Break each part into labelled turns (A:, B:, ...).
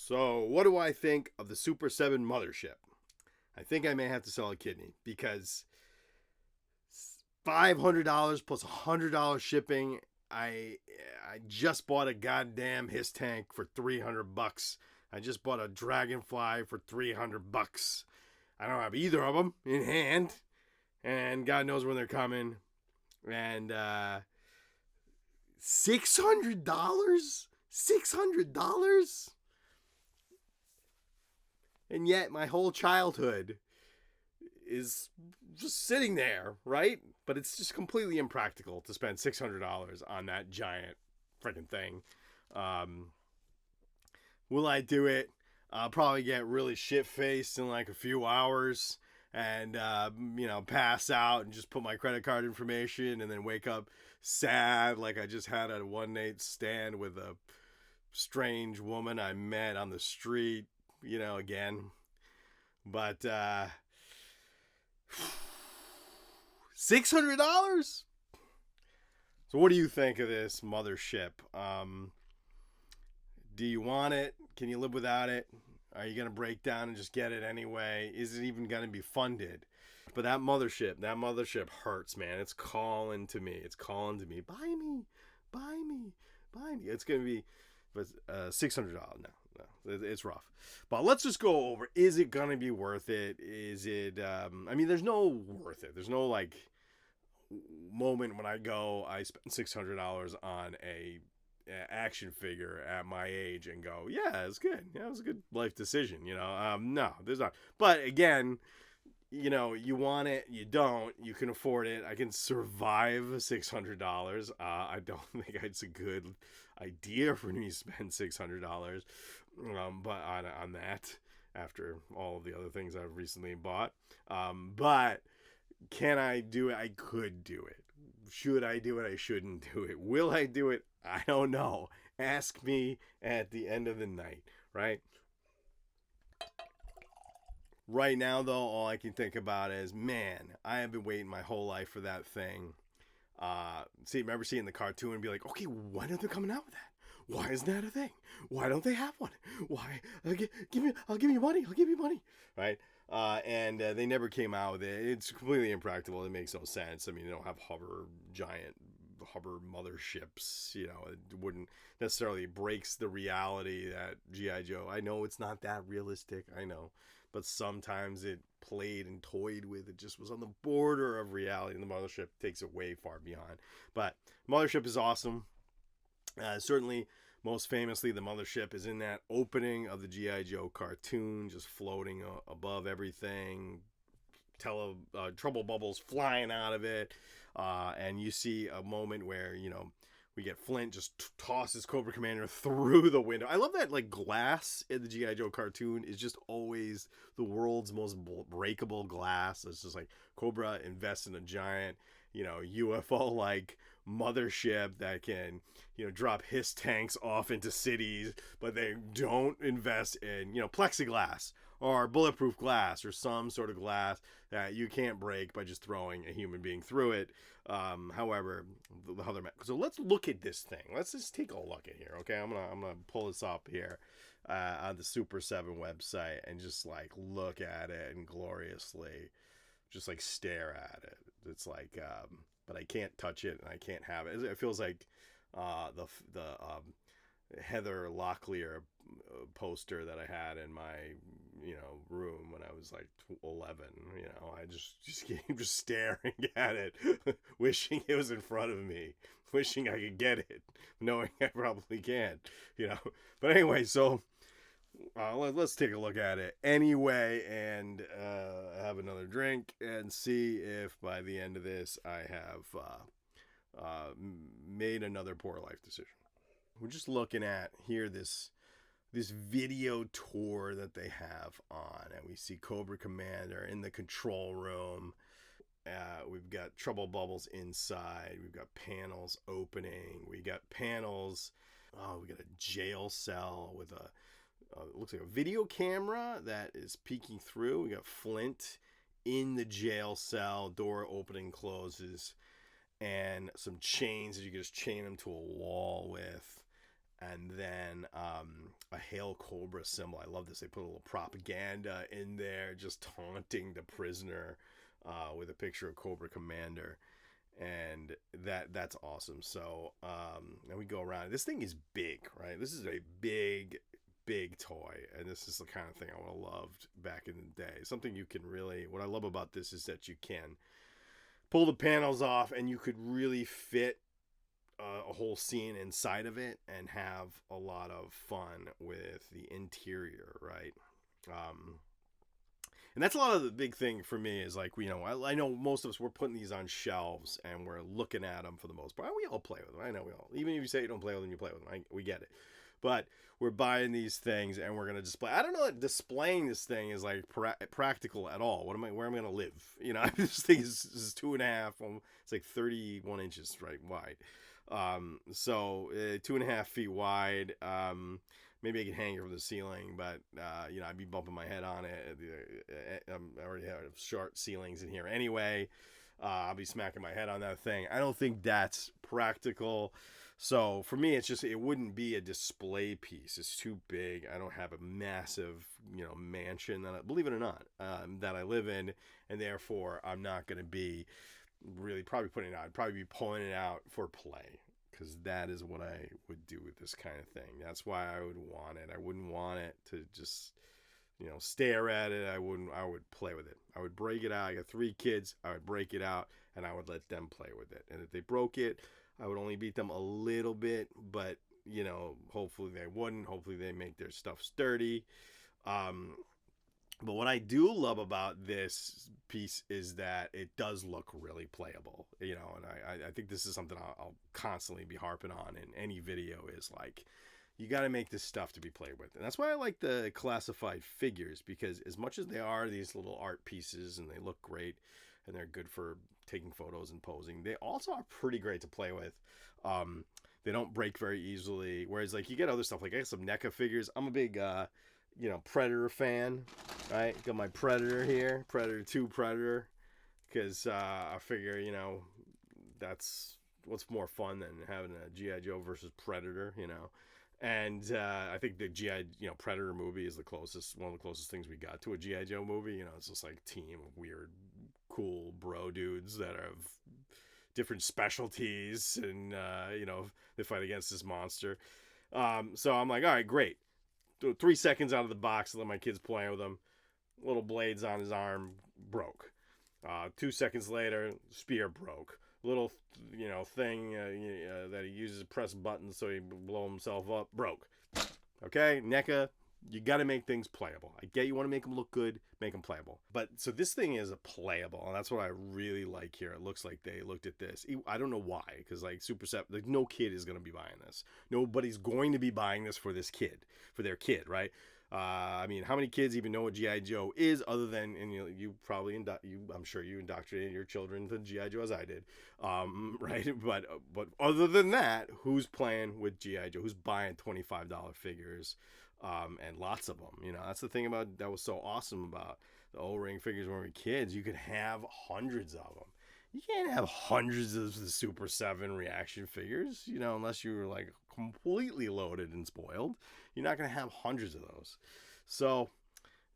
A: So, what do I think of the Super7 Mothership? I think I may have to sell a kidney because $500 plus $100 shipping. I just bought a goddamn his tank for $300. I just bought a Dragonfly for $300. I don't have either of them in hand, and God knows when they're coming. And $600, $600, and yet my whole childhood is just sitting there, right? But it's just completely impractical to spend $600 on that giant freaking thing. Will I do it? I'll probably get really shit-faced in like a few hours and, pass out and just put my credit card information and then wake up sad like I just had a one-night stand with a strange woman I met on the street, again. But, $600? So what do you think of this mothership? Do you want it? Can you live without it? Are you going to break down and just get it anyway? Is it even going to be funded? But that mothership hurts, man. It's calling to me. Buy me, buy me, buy me. It's going to be $600. No, it's rough. But let's just go over. Is it going to be worth it? Is it, there's no worth it. There's no moment when I spent $600 on a action figure at my age and go, yeah, it's good. Yeah, it was a good life decision. No, there's not. But again, you want it, you don't, you can afford it. I can survive $600. I don't think it's a good idea for me to spend $600. But on that, after all of the other things I've recently bought. But can I do it? I could do it. Should I do it? I shouldn't do it. Will I do it? I don't know. Ask me at the end of the night, right? Right now, though, all I can think about is, man, I have been waiting my whole life for that thing. Remember seeing the cartoon and be like, okay, when are they coming out with that? Why isn't that a thing? Why don't they have one? Why? I'll give you money. I'll give you money. Right? And they never came out with it. It's completely impractical. It makes no sense. They don't have giant hover motherships. It wouldn't necessarily breaks the reality that G.I. Joe. I know it's not that realistic. I know. But sometimes it played and toyed with. It just was on the border of reality. And the Mothership takes it way far beyond. But Mothership is awesome. Certainly, most famously, the Mothership is in that opening of the G.I. Joe cartoon, just floating above everything. Trouble bubbles flying out of it. And you see a moment where, we get Flint just tosses Cobra Commander through the window. I love that, glass in the G.I. Joe cartoon is just always the world's most breakable glass. It's just like Cobra invests in a giant, UFO-like mothership that can, drop his tanks off into cities, but they don't invest in, plexiglass or bulletproof glass or some sort of glass that you can't break by just throwing a human being through it. However, so let's look at this thing. Let's just take a look at here. Okay, I'm gonna pull this up here on the Super7 website and just look at it and gloriously just stare at it. It's but I can't touch it and I can't have it. It feels like the Heather Locklear poster that I had in my room when I was 11. I just keep just staring at it, wishing it was in front of me, wishing I could get it, knowing I probably can't. But anyway, so let's take a look at it anyway and have another drink and see if by the end of this I have made another poor life decision. We're just looking at here this video tour that they have on, and we see Cobra Commander in the control room. We've got trouble bubbles inside. We've got panels opening. We got panels. We got a jail cell with it looks like a video camera that is peeking through. We got Flint in the jail cell. Door opening closes, and some chains that you can just chain them to a wall with. and then a Hail Cobra symbol. I love this. They put a little propaganda in there, just taunting the prisoner with a picture of Cobra Commander, and that's awesome. So and we go around. This thing is big, right? This is a big toy, and this is the kind of thing I would have loved back in the day. Something you can really, what I love about this is that you can pull the panels off and you could really fit a whole scene inside of it and have a lot of fun with the interior, right? And that's a lot of the big thing for me is like, you know, I know most of us, we're putting these on shelves and we're looking at them for the most part. We all play with them. I know we all, even if you say you don't play with them, you play with them. We get it. But we're buying these things and we're going to display. I don't know that displaying this thing is like practical at all. Where am I going to live? You know, this thing is 2.5, it's like 31 inches, right, wide. So 2.5 feet wide. Maybe I could hang it from the ceiling, but you know, I'd be bumping my head on it. I already have short ceilings in here anyway. I'll be smacking my head on that thing. I don't think that's practical. So for me, it's just, it wouldn't be a display piece. It's too big. I don't have a massive, you know, mansion that believe it or not, that I live in, and therefore I'm not going to be really probably putting it out. I'd probably be pulling it out for play, because that is what I would do with this kind of thing. That's why I would want it. I wouldn't want it to just, you know, stare at it. I would play with it. I would break it out. I got 3 kids. I would break it out and I would let them play with it. And if they broke it, I would only beat them a little bit, but, you know, hopefully they wouldn't. Hopefully they make their stuff sturdy. But what I do love about this piece is that it does look really playable, you know, and I think this is something I'll constantly be harping on in any video is like, you got to make this stuff to be played with. And that's why I like the classified figures, because as much as they are these little art pieces and they look great and they're good for taking photos and posing, they also are pretty great to play with. They don't break very easily. Whereas like you get other stuff, like I got some NECA figures. I'm a big, you know, Predator fan, right? Got my Predator here, Predator 2 Predator, because I figure, you know, that's what's more fun than having a G.I. Joe versus Predator, you know. And I think the G.I. you know, Predator movie is one of the closest things we got to a G.I. Joe movie. You know, it's just like team of weird, cool bro dudes that have different specialties, and you know, they fight against this monster. So I'm like, all right, great. 3 seconds out of the box, let my kids play with them. Little blades on his arm broke. 2 seconds later, spear broke. Little, you know, thing that he uses to press buttons so he blow himself up broke. Okay, NECA, you got to make things playable. I get you want to make them look good, make them playable. But so this thing is a playable, and that's what I really like here. It looks like they looked at this. I don't know why, because like Super7, like no kid is going to be buying this. Nobody's going to be buying this for this kid, for their kid, right? I mean, how many kids even know what G.I. Joe is, other than, and you probably, I'm sure you indoctrinated your children to G.I. Joe as I did, right? But other than that, who's playing with G.I. Joe? Who's buying $25 figures? And lots of them, you know, that's the thing about, that was so awesome about the O-ring figures when we were kids. You could have hundreds of them. You can't have hundreds of the Super 7 ReAction figures, you know, unless you were like completely loaded and spoiled. You're not going to have hundreds of those. So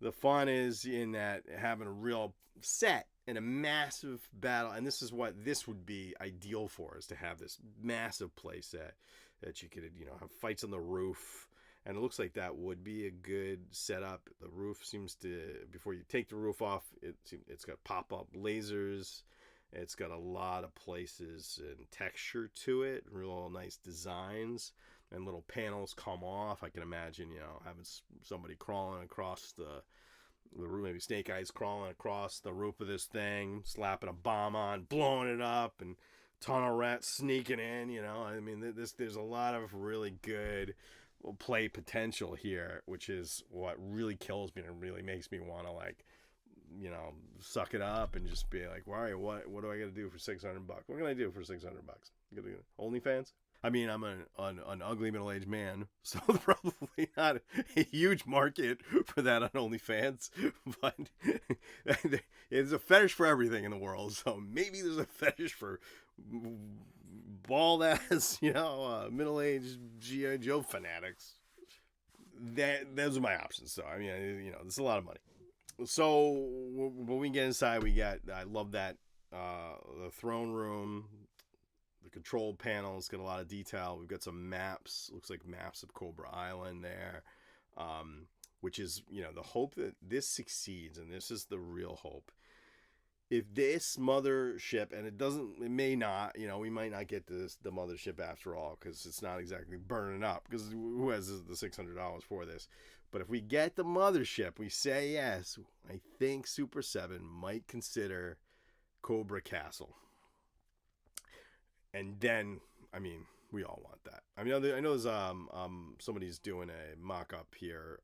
A: the fun is in that having a real set and a massive battle, and this is what this would be ideal for, is to have this massive play set that you could, you know, have fights on the roof. And it looks like that would be a good setup. The roof seems to, before you take the roof off, it's got pop-up lasers. It's got a lot of places and texture to it, real nice designs, and little panels come off. I can imagine, you know, having somebody crawling across the roof, maybe Snake Eyes crawling across the roof of this thing, slapping a bomb on, blowing it up, and tunnel rats sneaking in, you know. I mean, there's a lot of really good play potential here, which is what really kills me and really makes me want to, like, you know, suck it up and just be like, all right, what do I got to do for $600? What can I do for $600? OnlyFans? I mean, I'm an ugly middle-aged man, so probably not a huge market for that on OnlyFans, but there's a fetish for everything in the world, so maybe there's a fetish for bald ass, middle-aged GI Joe fanatics. Those are my options. So I mean, it's a lot of money. So when we get inside, I love that the throne room, the control panels got a lot of detail. We've got some maps. Looks like maps of Cobra Island there, which is the hope that this succeeds, and this is the real hope. If this mothership, and it may not, we might not get the mothership after all, because it's not exactly burning up, because who has the $600 for this? But if we get the mothership, we say yes, I think Super 7 might consider Cobra Castle. And then, I mean, we all want that. I mean, I know there's somebody's doing a mock-up here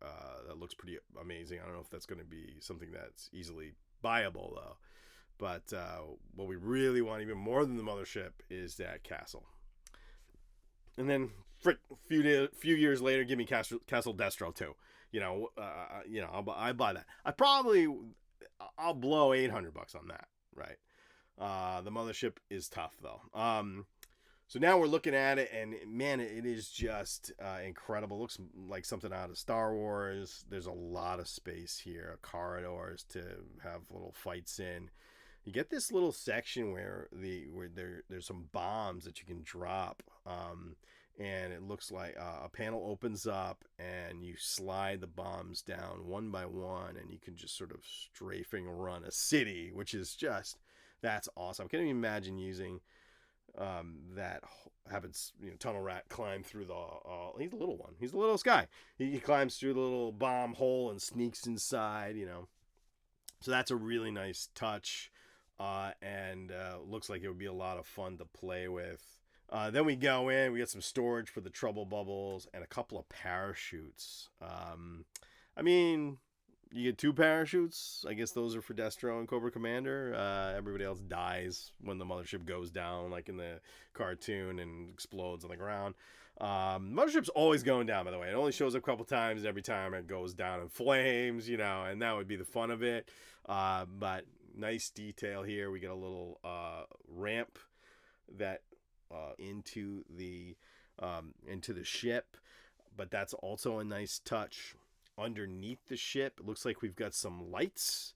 A: that looks pretty amazing. I don't know if that's going to be something that's easily buyable, though. But what we really want, even more than the mothership, is that castle. And then, few years later, give me Castle Destro too. I buy that. I'll blow $800 on that, right? The mothership is tough though. So now we're looking at it, and man, it is just incredible. Looks like something out of Star Wars. There's a lot of space here, corridors to have little fights in. You get this little section where there's some bombs that you can drop, and it looks like a panel opens up, and you slide the bombs down one by one, and you can just sort of strafing run a city, which is that's awesome. I can't even imagine using that, having tunnel rat climb through he's a little one. He's a little guy. He climbs through the little bomb hole and sneaks inside. So that's a really nice touch. And looks like it would be a lot of fun to play with. Then we go in, we get some storage for the trouble bubbles and a couple of parachutes. I mean, you get 2 parachutes. I guess those are for Destro and Cobra Commander. Everybody else dies when the mothership goes down, like in the cartoon, and explodes on the ground. Mothership's always going down, by the way. It only shows up a couple times. Every time it goes down in flames, and that would be the fun of it. But nice detail here. We get a little ramp that into the ship, but that's also a nice touch. Underneath the ship, it looks like we've got some lights.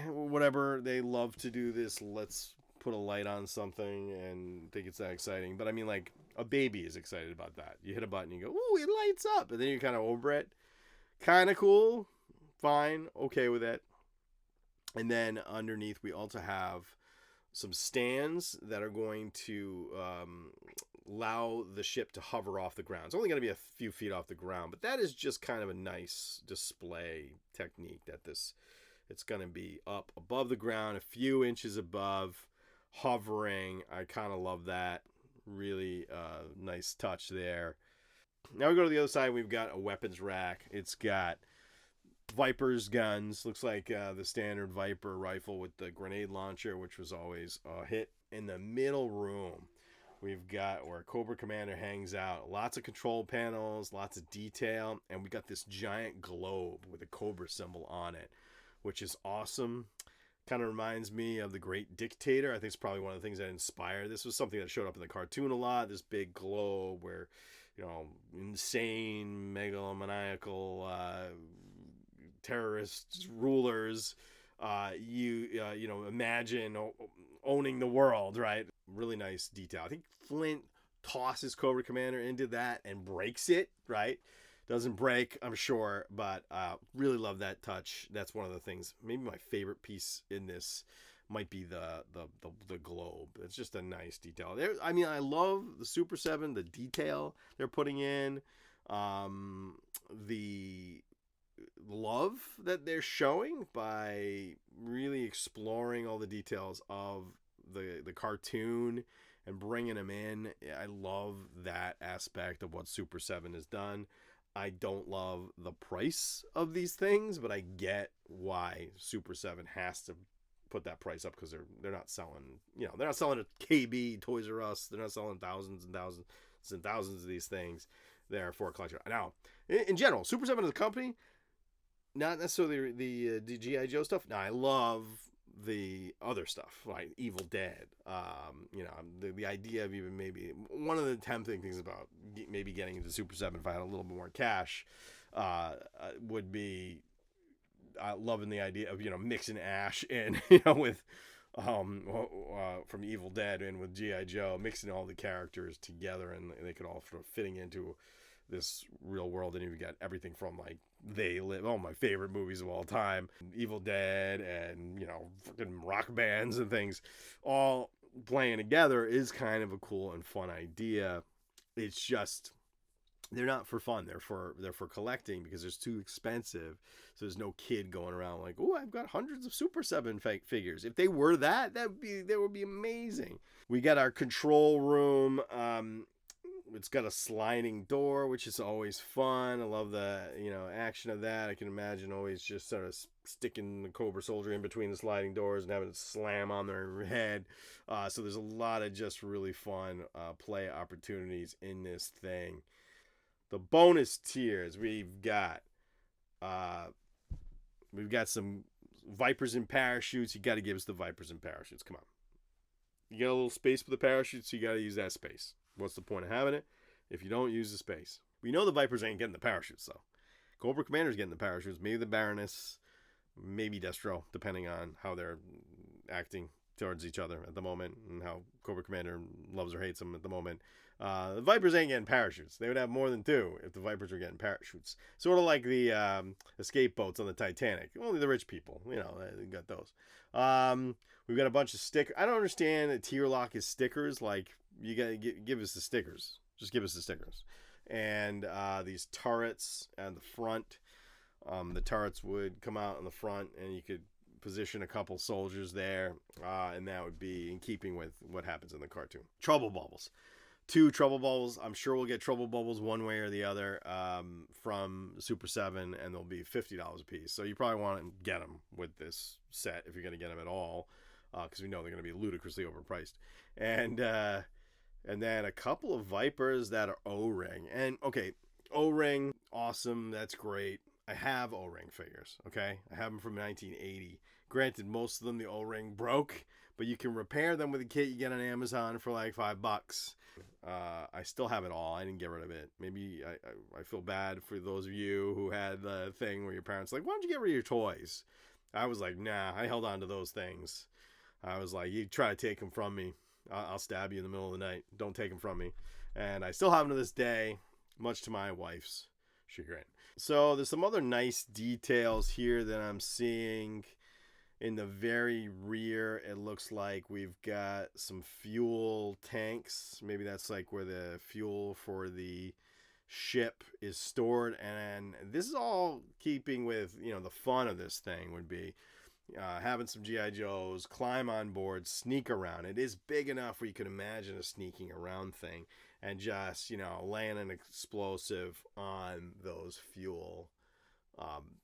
A: Whatever, they love to do this. Let's put a light on something and think it's that exciting. But I mean, like, a baby is excited about that. You hit a button, you go, ooh, it lights up, and then you're kind of over it. Kind of cool. Fine. Okay with it. And then underneath, we also have some stands that are going to allow the ship to hover off the ground. It's only going to be a few feet off the ground, but that is just kind of a nice display technique that it's going to be up above the ground, a few inches above, hovering. I kind of love that. Really nice touch there. Now we go to the other side. We've got a weapons rack. It's got Viper's guns. Looks like the standard Viper rifle with the grenade launcher, which was always a hit. In the middle room, we've got where Cobra Commander hangs out. Lots of control panels, lots of detail, and we got this giant globe with a Cobra symbol on it, which is awesome. Kind of reminds me of the Great Dictator. I think it's probably one of the things that inspired. This was something that showed up in the cartoon a lot. This big globe where, insane, megalomaniacal terrorist rulers, imagine owning the world, right? Really nice detail. I think Flint tosses Cobra Commander into that and breaks it, right? Doesn't break, I'm sure, but really love that touch. That's one of the things. Maybe my favorite piece in this might be the globe. It's just a nice detail. I love the Super 7, the detail they're putting in, the love that they're showing by really exploring all the details of the cartoon and bringing them in. I love that aspect of what Super 7 has done. I don't love the price of these things, but I get why Super 7 has to put that price up, because they're not selling, they're not selling at KB, Toys R Us. They're not selling thousands and thousands and thousands of these things. They're for a collection. Now, in general, Super 7 as a company, not necessarily the GI Joe stuff. Now, I love the other stuff like Evil Dead. You know, the idea of even maybe one of the tempting things about maybe getting into Super 7 if I had a little bit more cash would be loving the idea of, you know, mixing Ash in, you know, with from Evil Dead and with G.I. Joe, mixing all the characters together, and they could all sort of fitting into this real world. And you've got everything from like They Live, my favorite movies of all time, Evil Dead, and, you know, fucking rock bands and things all playing together is kind of a cool and fun idea. It's just they're not for fun. They're for collecting because it's too expensive. So there's no kid going around like, oh, I've got hundreds of Super 7 figures. If they were that would be amazing. We got our control room. It's got a sliding door, which is always fun. I love the, you know, action of that. I can imagine always just sort of sticking the Cobra Soldier in between the sliding doors and having it slam on their head. So there's a lot of just really fun play opportunities in this thing. The bonus tiers, we've got some Vipers and parachutes. You got to give us the Vipers and parachutes. Come on. You got a little space for the parachutes, so you got to use that space. What's the point of having it if you don't use the space? We know the Vipers ain't getting the parachutes, though. Cobra Commander's getting the parachutes. Maybe the Baroness, maybe Destro, depending on how they're acting towards each other at the moment and how Cobra Commander loves or hates them at the moment. The Vipers ain't getting parachutes. They would have more than two if the Vipers were getting parachutes. Sort of like the escape boats on the Titanic. Only the rich people, you know, they got those. We've got a bunch of stickers. I don't understand that tier lock is stickers. Like, you got to give us the stickers. Just give us the stickers. And these turrets at the front. The turrets would come out in the front, and you could position a couple soldiers there, and that would be in keeping with what happens in the cartoon. Trouble bubbles. 2 trouble bubbles. I'm sure we'll get trouble bubbles one way or the other from Super 7, and they'll be $50 a piece. So you probably want to get them with this set if you're going to get them at all, because we know they're going to be ludicrously overpriced. And then a couple of Vipers that are O-ring. And okay, O-ring, awesome. That's great. I have O-ring figures. Okay, I have them from 1980. Granted, most of them the O-ring broke, but you can repair them with a kit you get on Amazon for like $5. I still have it all. I didn't get rid of it. Maybe I feel bad for those of you who had the thing where your parents were like, why don't you get rid of your toys? I was like, nah, I held on to those things. I was like, you try to take them from me, I'll stab you in the middle of the night. Don't take them from me. And I still have them to this day, much to my wife's chagrin. So there's some other nice details here that I'm seeing. In the very rear, it looks like we've got some fuel tanks. Maybe that's like where the fuel for the ship is stored. And this is all keeping with, you know, the fun of this thing would be having some G.I. Joes, climb on board, sneak around. It is big enough where you can imagine a sneaking around thing and just, you know, laying an explosive on those fuel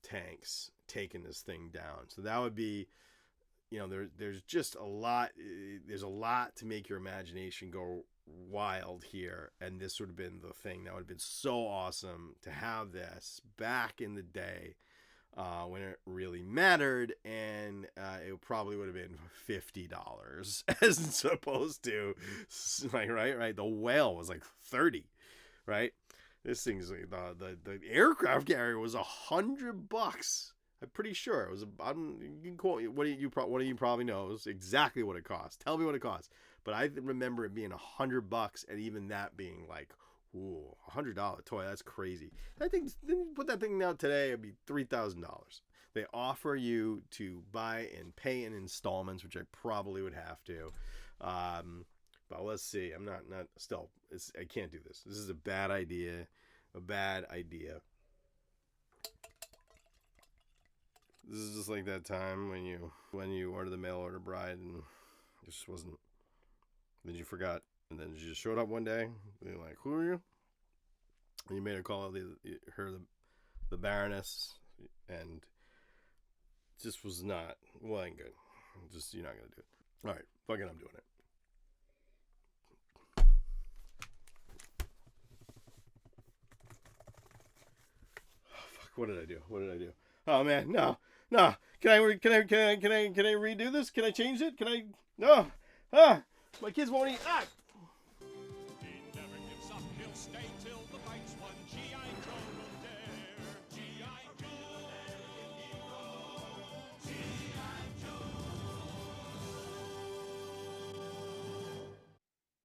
A: tanks, taking this thing down. So that would be, you know, there's just a lot. There's a lot to make your imagination go wild here, and this would have been the thing that would have been so awesome to have this back in the day when it really mattered, and it probably would have been $50 as opposed to like right. The Whale was like $30, right? This thing's like the aircraft carrier was $100. I'm pretty sure it was. You can quote one of you probably knows exactly what it cost. Tell me what it cost. But I remember it being $100, and even that being like, ooh, $100 toy. That's crazy. I think put that thing out today, it'd be $3,000. They offer you to buy and pay in installments, which I probably would have to. But let's see. I'm not still. I can't do this. This is a bad idea. A bad idea. This is just like that time when you order the mail order bride and it just wasn't. Then you forgot, and then she just showed up one day. And you're like, who are you? And you made her call her the Baroness, and it just was not. Well, ain't good. Just you're not gonna do it. All right, fucking, I'm doing it. What did I do? Oh man, no. No. Can I redo this? Can I change it? Can I? No. Ah. My kids won't eat. Ah.